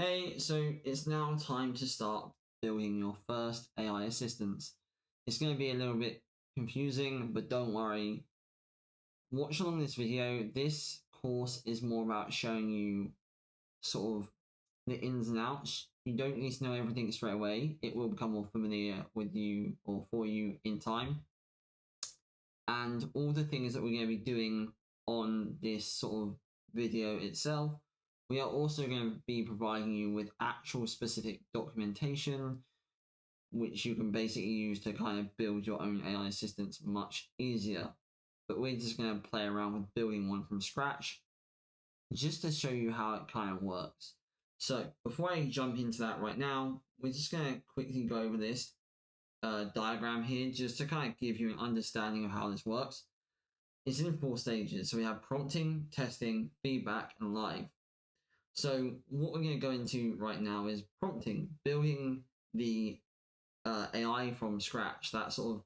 Hey, so it's now time to start building your first AI assistants. It's going to be a little bit confusing, but don't worry. Watch along this video. This course is more about showing you sort of the ins and outs. You don't need to know everything straight away. It will become more familiar with you or for you in time. And all the things that we're going to be doing on this sort of video itself, we are also going to be providing you with actual specific documentation, which you can basically use to kind of build your own AI assistants much easier. But we're just going to play around with building one from scratch, just to show you how it kind of works. So before I jump into that right now, we're just going to quickly go over this diagram here, just to kind of give you an understanding of how this works. It's in 4 stages. So we have prompting, testing, feedback, and live. So what we're going to go into right now is prompting, building the AI from scratch, that sort of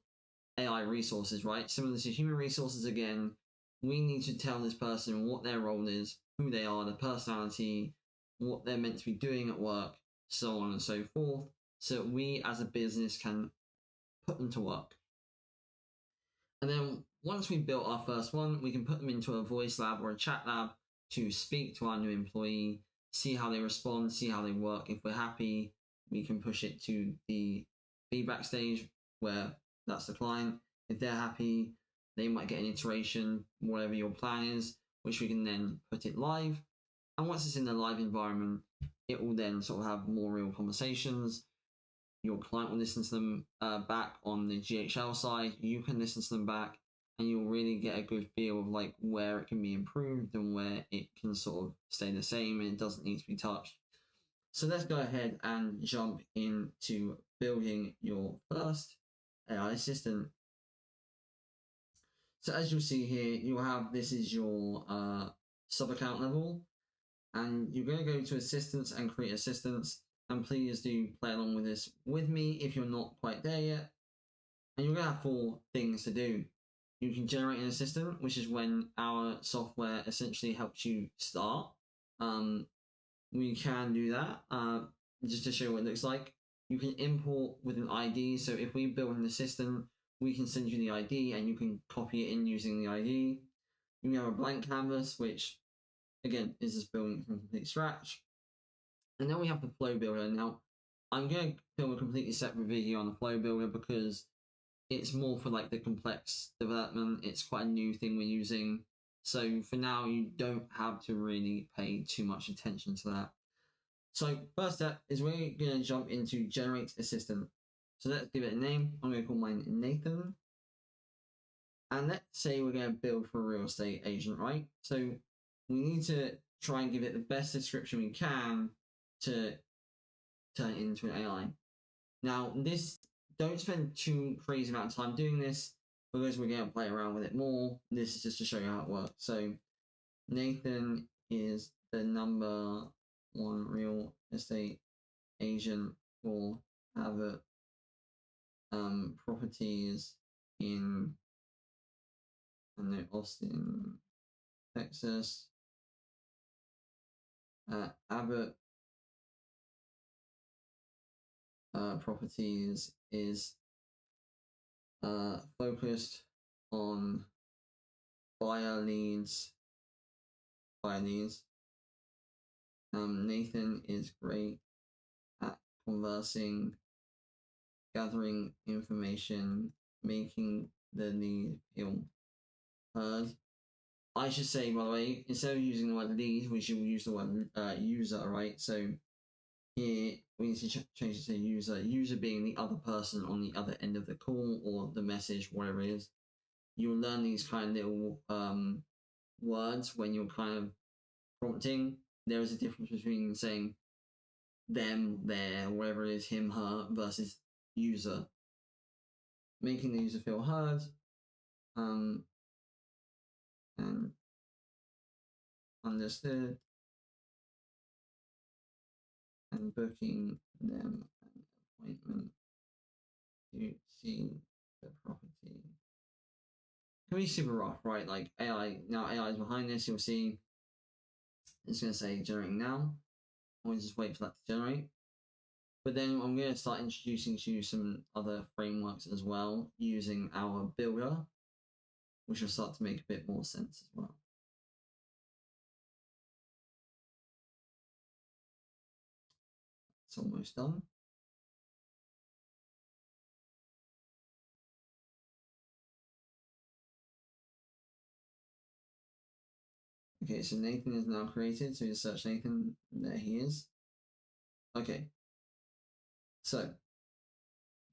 AI resources, right? Similar to human resources again, we need to tell this person what their role is, who they are, their personality, what they're meant to be doing at work, so on and so forth, so that we as a business can put them to work. And then once we've built our first one, we can put them into a voice lab or a chat lab to speak to our new employee, see how they respond, see how they work. If we're happy, we can push it to the feedback stage where that's the client. If they're happy, they might get an iteration, whatever your plan is, which we can then put it live. And once it's in the live environment, it will then sort of have more real conversations. Your client will listen to them back on the GHL side. You can listen to them back, and you'll really get a good feel of like where it can be improved and where it can sort of stay the same and it doesn't need to be touched. So let's go ahead and jump into building your first AI assistant. So as you'll see here, you'll have, this is your sub account level, and you're going to go to assistants and create assistants. And please do play along with this with me if you're not quite there yet. And you're going to have 4 things to do. You can generate an assistant, which is when our software essentially helps you start. We can do that just to show what it looks like. You can import with an ID. So if we build an assistant, we can send you the ID and you can copy it in using the ID. You can have a blank canvas, which again is just building from complete scratch. And then we have the flow builder. Now, I'm going to film a completely separate video on the flow builder because it's more for like the complex development. It's quite a new thing we're using. So for now, you don't have to really pay too much attention to that. So first step is we're going to jump into generate assistant. So let's give it a name. I'm going to call mine Nathan. And let's say we're going to build for a real estate agent, right? So we need to try and give it the best description we can to turn it into an AI. Now, this, don't spend too crazy amount of time doing this because we're going to play around with it more. This is just to show you how it works. So Nathan is the number 1 real estate agent for Abbott properties in Austin, Texas. Abbott properties is focused on buyer leads. Nathan is great at conversing, gathering information, making the lead feel heard. I should say, by the way, instead of using the word lead, we should use the word user, right? So here we need to change it to user. User being the other person on the other end of the call or the message, whatever it is. You'll learn these kind of little words when you're kind of prompting. There is a difference between saying them, their, whatever it is, him, her, versus user. Making the user feel heard, and understood, and booking them an appointment to see the property. It can be super rough, right? Like AI, now AI is behind this, you'll see it's going to say generating now. I'll just wait for that to generate. But then I'm going to start introducing to you some other frameworks as well using our builder, which will start to make a bit more sense as well. It's almost done. Okay, so Nathan is now created, so you search Nathan, there he is. Okay, so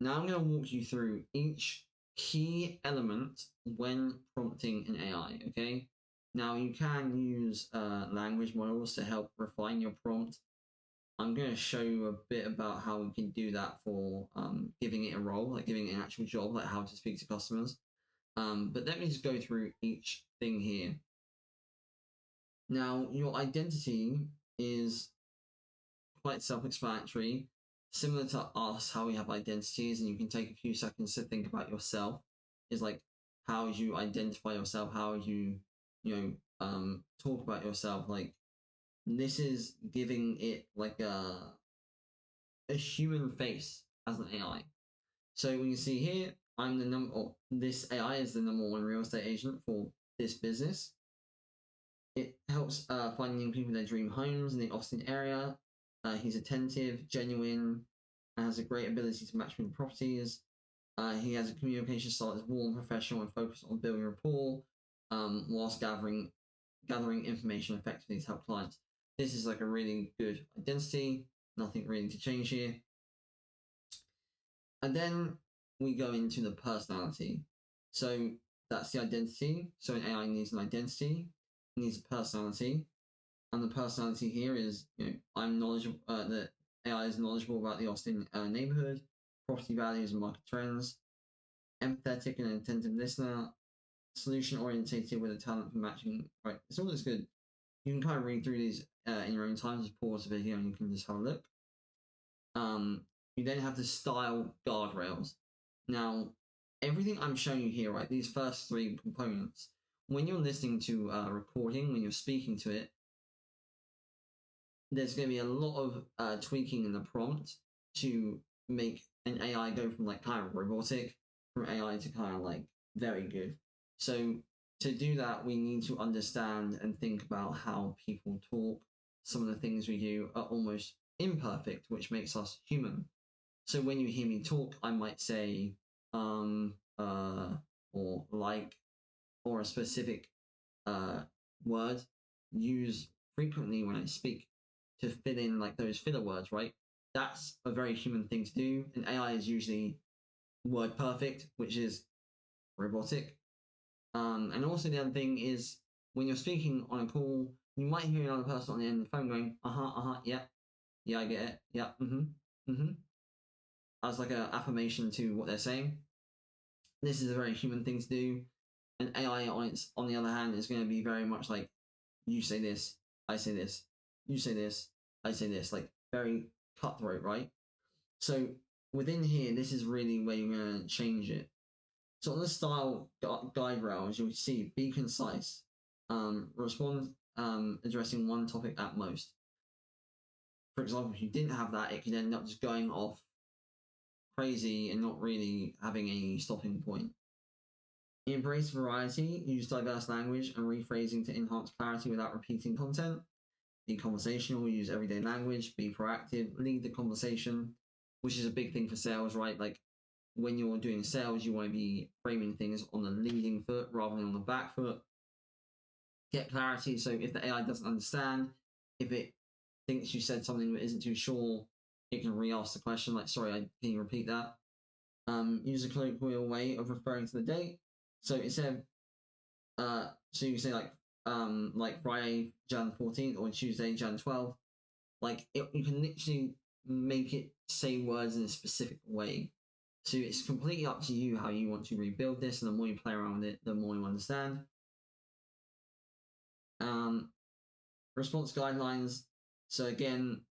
now I'm going to walk you through each key element when prompting an AI, okay? Now you can use language models to help refine your prompt. I'm going to show you a bit about how we can do that for giving it a role, like giving it an actual job, like how to speak to customers. But let me just go through each thing here. Now, your identity is quite self-explanatory, similar to us, how we have identities, and you can take a few seconds to think about yourself. Is like how you identify yourself, how you talk about yourself. Like this is giving it like a human face as an AI. So we can see here, I'm the number. Oh, this AI is the #1 real estate agent for this business. It helps finding people their dream homes in the Austin area. He's attentive, genuine, and has a great ability to match with properties. He has a communication style that's warm, professional, and focused on building rapport, whilst gathering information effectively to help clients. This is like a really good identity. Nothing really to change here. And then we go into the personality. So that's the identity. So an AI needs an identity, it needs a personality. And the personality here is, I'm knowledgeable, the AI is knowledgeable about the Austin neighborhood, property values and market trends, empathetic and attentive listener, solution orientated with a talent for matching. Right, it's all this good. You can kind of read through these in your own time. Just pause the video and you can just have a look. You then have the style guardrails. Now, everything I'm showing you here, right, these first 3 components, when you're listening to a recording, when you're speaking to it, there's going to be a lot of tweaking in the prompt to make an AI go from like kind of robotic, from AI to kind of like very good. So to do that, we need to understand and think about how people talk. Some of the things we do are almost imperfect, which makes us human. So when you hear me talk, I might say or like, or a specific word used frequently when I speak to fill in like those filler words, right? That's a very human thing to do. And AI is usually word perfect, which is robotic. And also the other thing is when you're speaking on a call, you might hear another person on the end of the phone going, yeah, I get it, yeah, as like an affirmation to what they're saying. This is a very human thing to do. And AI on the other hand is going to be very much like, you say this, I say this, you say this, I say this, like very cutthroat, right? So within here, this is really where you're going to change it. So on the style guide rails, you'll see be concise, respond addressing one topic at most. For example, if you didn't have that, it could end up just going off crazy and not really having any stopping point. Embrace variety, use diverse language and rephrasing to enhance clarity without repeating content. Be conversational, use everyday language, be proactive, lead the conversation, which is a big thing for sales, right? Like when you're doing sales, you want to be framing things on the leading foot rather than on the back foot. Get clarity. So if the AI doesn't understand, if it thinks you said something but isn't too sure, it can re-ask the question like, sorry, can you repeat that? Use a colloquial way of referring to the date. So instead of, so you can say like Friday, Jan 14th or Tuesday, Jan 12th. Like you can literally make it say words in a specific way. So it's completely up to you how you want to rebuild this, and the more you play around with it, the more you understand. Response guidelines. So again,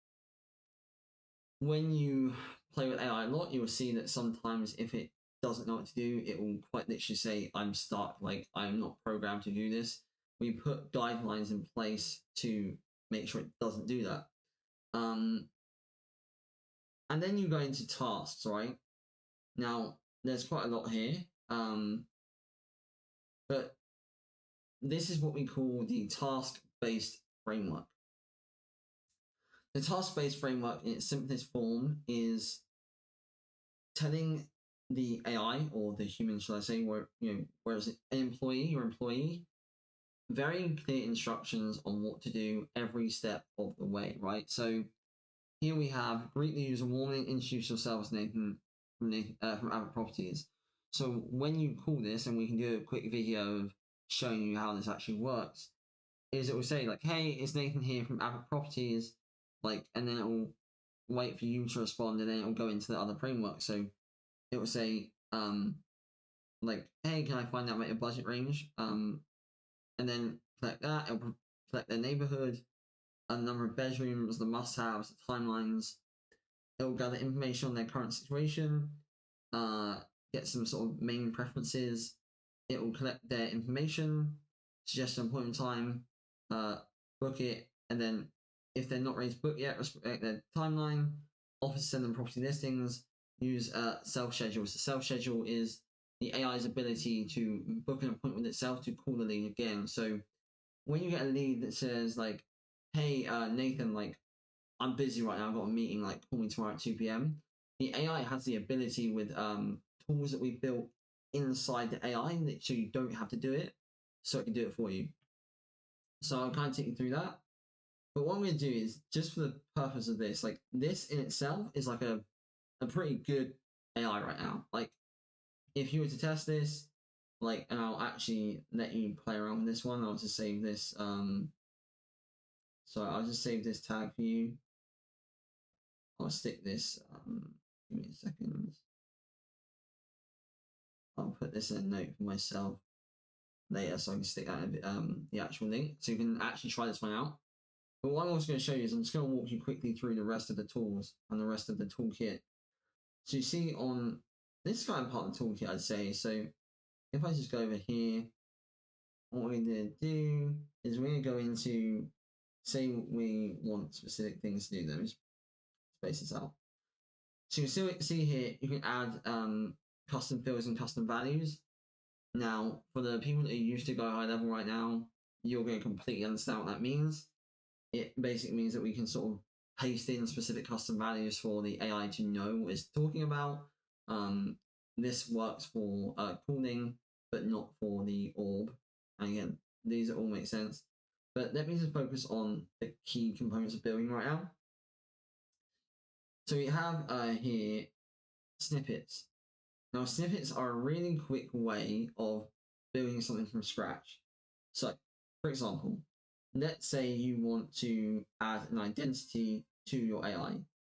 when you play with AI a lot, you will see that sometimes if it doesn't know what to do, it will quite literally say, I'm stuck, like I'm not programmed to do this. We put guidelines in place to make sure it doesn't do that. And then you go into tasks, right? Now, there's quite a lot here, but this is what we call the task-based framework. The task-based framework, in its simplest form, is telling the AI or the human, shall I say, whereas an employee, your employee, very clear instructions on what to do every step of the way, right? So here we have greet the user warmly, introduce yourselves, Nathan from Avid Properties. So when you call this, and we can do a quick video of showing you how this actually works, is it will say like, "Hey, it's Nathan here from Avid Properties," like, and then it will wait for you to respond, and then it will go into the other framework. So it will say, like, "Hey, can I find out about your budget range?" And then click that. It'll select their neighborhood, a number of bedrooms, the must-haves, the timelines. It will gather information on their current situation, get some sort of main preferences. It will collect their information, suggest an appointment time, book it, and then if they're not ready to book yet, respect their timeline, offer to send them property listings, use self-schedule. So self-schedule is the AI's ability to book an appointment itself to call the lead again. So when you get a lead that says like, "Hey, Nathan, like, I'm busy right now, I've got a meeting, like, call me tomorrow at 2 p.m. The AI has the ability with tools that we've built inside the AI so you don't have to do it, so it can do it for you. So I'll kind of take you through that. But what I'm going to do is, just for the purpose of this, like, this in itself is like a pretty good AI right now. Like, if you were to test this, like, and I'll actually let you play around with this one, I'll just save this, so I'll just save this tag for you. I'll stick this, give me a second. I'll put this in a note for myself later so I can stick that in the actual link so you can actually try this one out. But what I'm also going to show you is I'm just going to walk you quickly through the rest of the tools and the rest of the toolkit. So you see on this kind of part of the toolkit, I'd say, so if I just go over here, what we're going to do is we're going to go into, say we want specific things to do, let me just space this out. So you see here, you can add custom fields and custom values. Now, for the people that are used to Go High Level right now, you're going to completely understand what that means. It basically means that we can sort of paste in specific custom values for the AI to know what it's talking about. This works for calling, but not for the orb. And again, these all make sense. But let me just focus on the key components of building right now. So we have here snippets. Now, snippets are a really quick way of building something from scratch. So, for example, let's say you want to add an identity to your AI.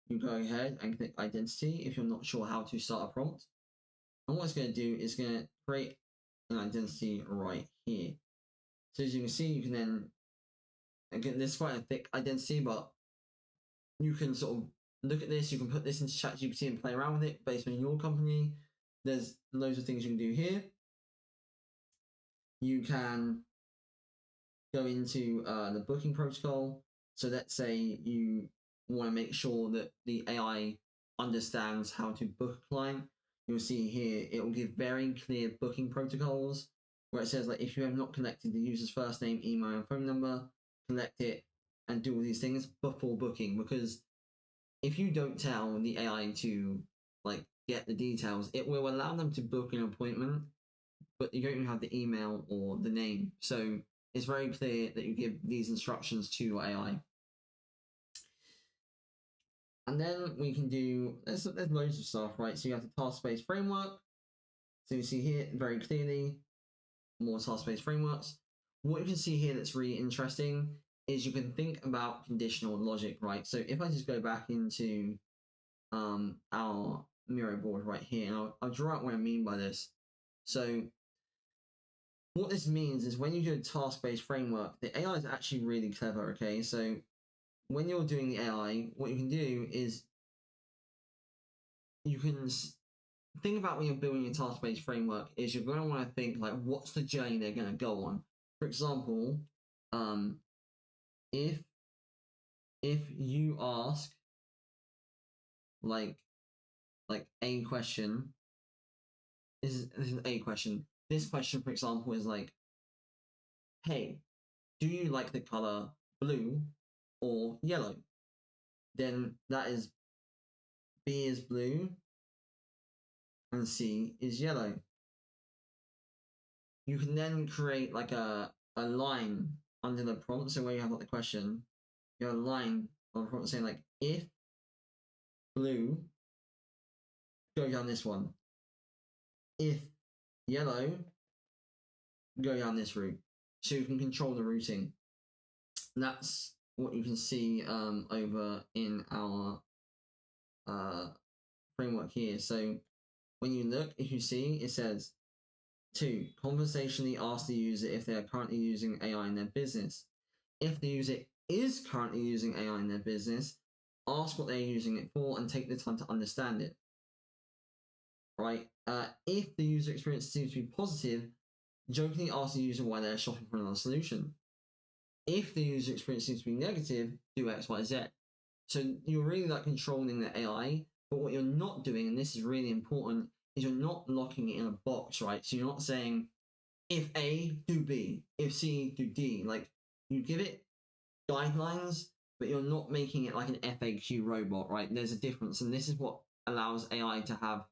You go ahead and click identity if you're not sure how to start a prompt. And what it's going to do is going to create an identity right here. So as you can see, you can then, again, this is quite a thick identity, but you can sort of look at this, you can put this into ChatGPT and play around with it based on your company. There's loads of things you can do here. You can go into the booking protocol. So let's say you want to make sure that the AI understands how to book a client. You'll see here, it will give very clear booking protocols where it says, like, if you have not collected the user's first name, email, and phone number, collect it and do all these things before booking. Because if you don't tell the AI to, like, get the details, it will allow them to book an appointment, but you don't even have the email or the name. So it's very clear that you give these instructions to your AI. And then we can do, there's loads of stuff, right? So you have the task-based framework. So you see here very clearly, more task-based frameworks. What you can see here that's really interesting is you can think about conditional logic, right? So if I just go back into our Miro board right here, and I'll draw out what I mean by this. So what this means is when you do a task-based framework, the AI is actually really clever, okay? So when you're doing the AI, what you can do is you can think about when you're building a task-based framework is you're going to want to think, like, what's the journey they're going to go on? For example, if if you ask like a question, this is a question. This question, for example, is like, hey, do you like the color blue or yellow? Then that is B is blue and C is yellow. You can then create like a line under the prompt. So where you have like the question, you have a line on the prompt saying like, if blue, go down this one. If yellow, go down this route. So you can control the routing. And that's what you can see over in our framework here. So when you look, if you see, it says 2. Conversationally ask the user if they are currently using AI in their business. If the user is currently using AI in their business, ask what they're using it for and take the time to understand it. Right? If the user experience seems to be positive, jokingly ask the user why they're shopping for another solution. If the user experience seems to be negative, do X, Y, Z. So you're really like controlling the AI, but what you're not doing, and this is really important, is you're not locking it in a box, right? So you're not saying, if A, do B, if C, do D. Like, you give it guidelines, but you're not making it like an FAQ robot, right? There's a difference, and this is what allows AI to have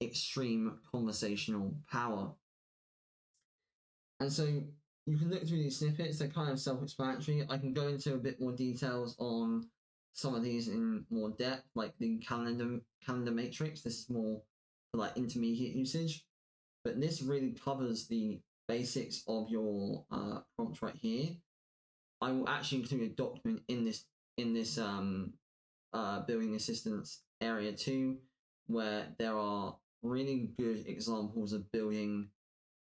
extreme conversational power. And so you can look through these snippets, they're kind of self-explanatory. I can go into a bit more details on some of these in more depth, like the calendar matrix. This is more for like intermediate usage, but this really covers the basics of your prompt right here. I will actually include a document in this building assistance area too, where there are really good examples of building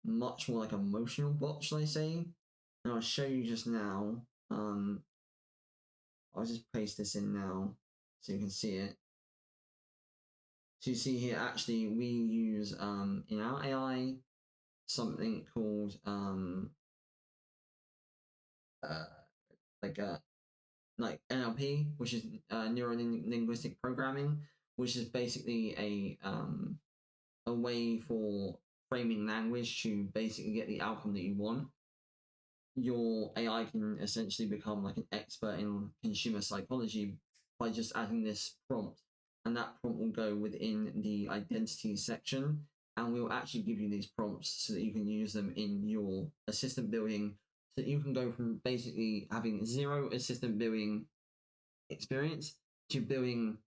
much more like emotional bots, should I say? And I'll show you just now. I'll just paste this in now so you can see it. So you see here, actually, we use in our AI something called like NLP, which is neuro linguistic programming, which is basically a way for framing language to basically get the outcome that you want. Your AI can essentially become like an expert in consumer psychology by just adding this prompt, and that prompt will go within the identity section, and we'll actually give you these prompts so that you can use them in your assistant building, so that you can go from basically having 0 assistant building experience to building,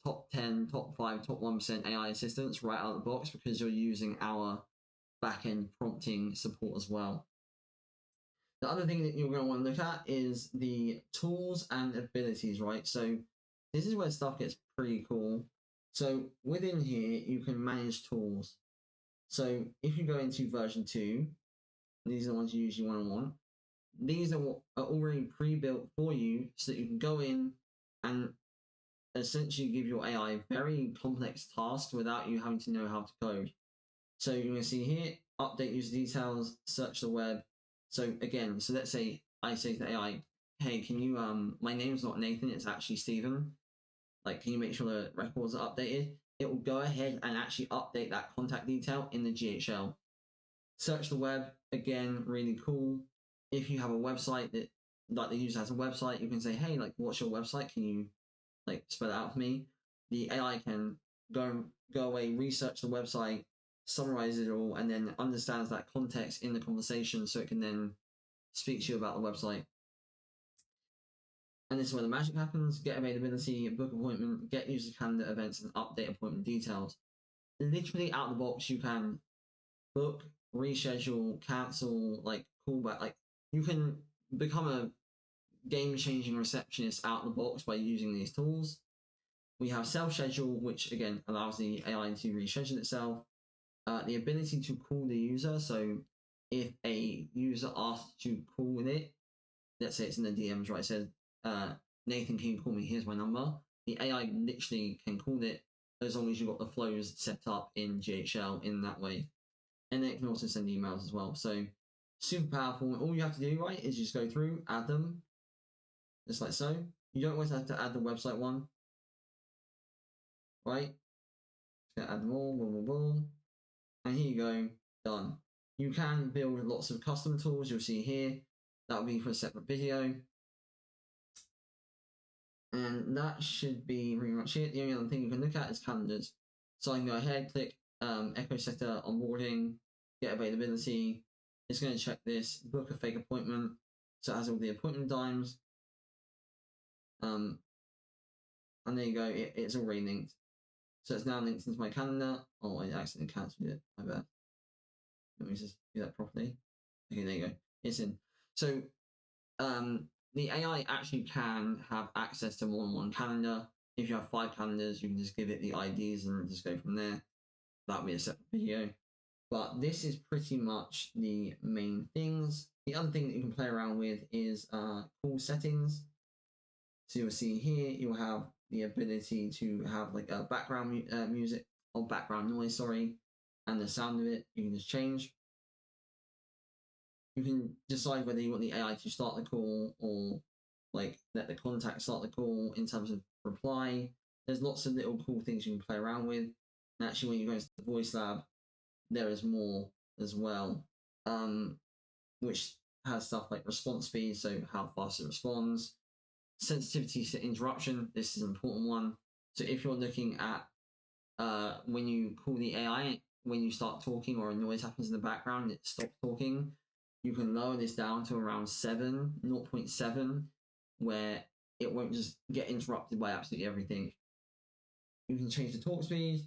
top 10, top 5, top 1% AI assistants right out of the box, because you're using our backend prompting support as well. The other thing that you're going to want to look at is the tools and abilities, right? So this is where stuff gets pretty cool. So within here, you can manage tools. So if you go into version 2, these are the ones you usually want. These are already pre-built for you, so that you can go in and essentially give your AI very complex tasks without you having to know how to code. So you're going to see here, update user details, search the web. So again, so let's say I say to the AI, hey, can you, my name's not Nathan, it's actually Stephen. Like, can you make sure the records are updated? It will go ahead and actually update that contact detail in the GHL. Search the web, again, really cool. If you have a website that, like the user has a website, you can say, hey, like, what's your website? Can you, like, spell it out for me? The AI can go away, research the website, summarize it all, and then understands that context in the conversation, so it can then speak to you about the website. And this is where the magic happens: get availability, book appointment, get user calendar events, and update appointment details. Literally out of the box, you can book, reschedule, cancel, like callback. Like, you can become a game-changing receptionist out of the box by using these tools. We have self-schedule, which again allows the AI to reschedule itself. The ability to call the user. So if a user asks to call with it, let's say it's in the DMs, right? It says, Nathan, can you call me? Here's my number. The AI literally can call it, as long as you've got the flows set up in GHL in that way. And then it can also send emails as well. So super powerful. All you have to do, right, is just go through, add them, just like so. You don't always have to add the website one, right? Just gonna add them all, boom, boom, boom. And here you go, done. You can build lots of custom tools, you'll see here. That'll be for a separate video. And that should be pretty much it. The only other thing you can look at is calendars. So I can go ahead, click Echosetter onboarding, get availability. It's going to check this, book a fake appointment. So it has all the appointment times. And there you go, it's already linked. So it's now linked into my calendar. Oh, I accidentally cancelled it, I bet. Let me just do that properly. Okay, there you go. It's in. So the AI actually can have access to more than one calendar. If you have 5 calendars, you can just give it the IDs and just go from there. That'll be a separate video. But this is pretty much the main things. The other thing that you can play around with is call settings. So you'll see here, you'll have the ability to have like a background music or background noise, sorry, and the sound of it, you can just change. You can decide whether you want the AI to start the call or like let the contact start the call in terms of reply. There's lots of little cool things you can play around with. And actually, when you go into the voice lab, there is more as well, which has stuff like response speed, so how fast it responds, sensitivity to interruption. This is an important one. So if you're looking at when you call the AI, when you start talking or a noise happens in the background, it stops talking. You can lower this down to around 0.7, where it won't just get interrupted by absolutely everything. You can change the talk speed,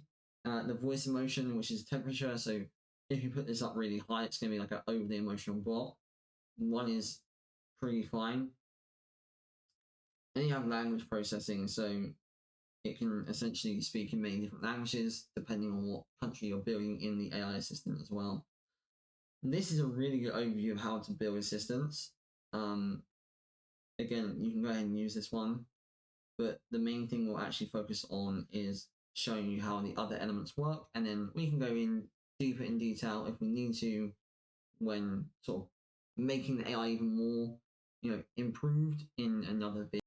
the voice emotion, which is temperature. So if you put this up really high, it's going to be like an overly emotional bot. 1 is pretty fine. And you have language processing, so it can essentially speak in many different languages, depending on what country you're building in the AI assistant as well. This is a really good overview of how to build assistants. Again, you can go ahead and use this one, but the main thing we'll actually focus on is showing you how the other elements work, and then we can go in deeper in detail if we need to when sort of making the AI even more, improved in another video.